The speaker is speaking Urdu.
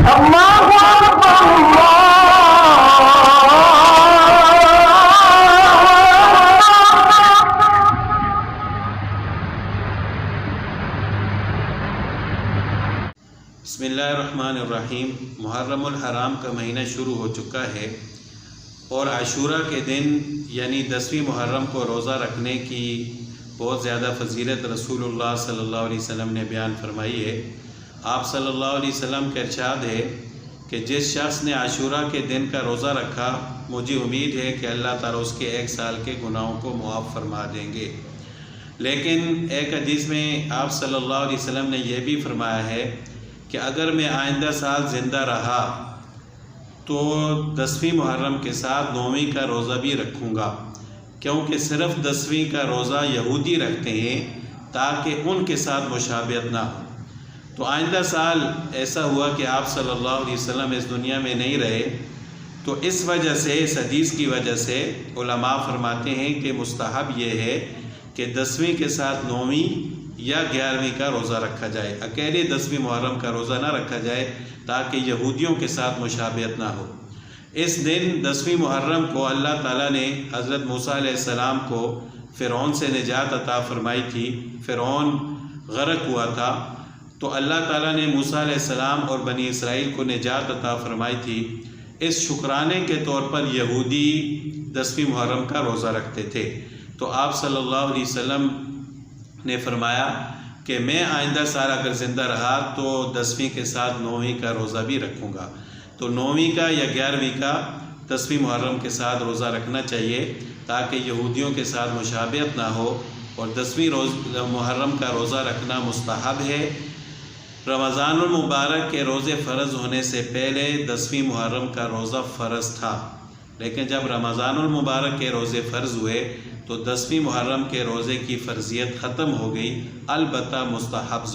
بسم اللہ الرحمن الرحیم۔ محرم الحرام کا مہینہ شروع ہو چکا ہے اور عاشورہ کے دن یعنی 10ویں محرم کو روزہ رکھنے کی بہت زیادہ فضیلت رسول اللہ صلی اللہ علیہ وسلم نے بیان فرمائی ہے۔ آپ صلی اللہ علیہ وسلم کا ارشاد ہے کہ جس شخص نے عاشورہ کے دن کا روزہ رکھا، مجھے امید ہے کہ اللہ تعالیٰ اس کے 1 سال کے گناہوں کو معاف فرما دیں گے۔ لیکن ایک حدیث میں آپ صلی اللہ علیہ وسلم نے یہ بھی فرمایا ہے کہ اگر میں آئندہ سال زندہ رہا تو 10ویں محرم کے ساتھ 9ویں کا روزہ بھی رکھوں گا، کیونکہ صرف 10ویں کا روزہ یہودی رکھتے ہیں تاکہ ان کے ساتھ مشابہت نہ ہو۔ تو آئندہ سال ایسا ہوا کہ آپ صلی اللہ علیہ وسلم اس دنیا میں نہیں رہے، تو اس وجہ سے، اس حدیث کی وجہ سے علماء فرماتے ہیں کہ مستحب یہ ہے کہ 10ویں کے ساتھ 9ویں یا 11ویں کا روزہ رکھا جائے، اکیلے 10ویں محرم کا روزہ نہ رکھا جائے تاکہ یہودیوں کے ساتھ مشابہت نہ ہو۔ اس دن 10ویں محرم کو اللہ تعالیٰ نے حضرت موسیٰ علیہ السلام کو فرعون سے نجات عطا فرمائی تھی۔ فرعون غرق ہوا تھا، تو اللہ تعالیٰ نے موسیٰ علیہ السلام اور بنی اسرائیل کو نجات عطا فرمائی تھی۔ اس شکرانے کے طور پر یہودی 10ویں محرم کا روزہ رکھتے تھے۔ تو آپ صلی اللہ علیہ وسلم نے فرمایا کہ میں آئندہ سال اگر زندہ رہا تو 10ویں کے ساتھ 9ویں کا روزہ بھی رکھوں گا۔ تو 9ویں کا یا 11ویں کا 10ویں محرم کے ساتھ روزہ رکھنا چاہیے تاکہ یہودیوں کے ساتھ مشابہت نہ ہو، اور 10ویں محرم کا روزہ رکھنا مستحب ہے۔ رمضان المبارک کے روزے فرض ہونے سے پہلے 10ویں محرم کا روزہ فرض تھا، لیکن جب رمضان المبارک کے روزے فرض ہوئے تو 10ویں محرم کے روزے کی فرضیت ختم ہو گئی، البتہ مستحب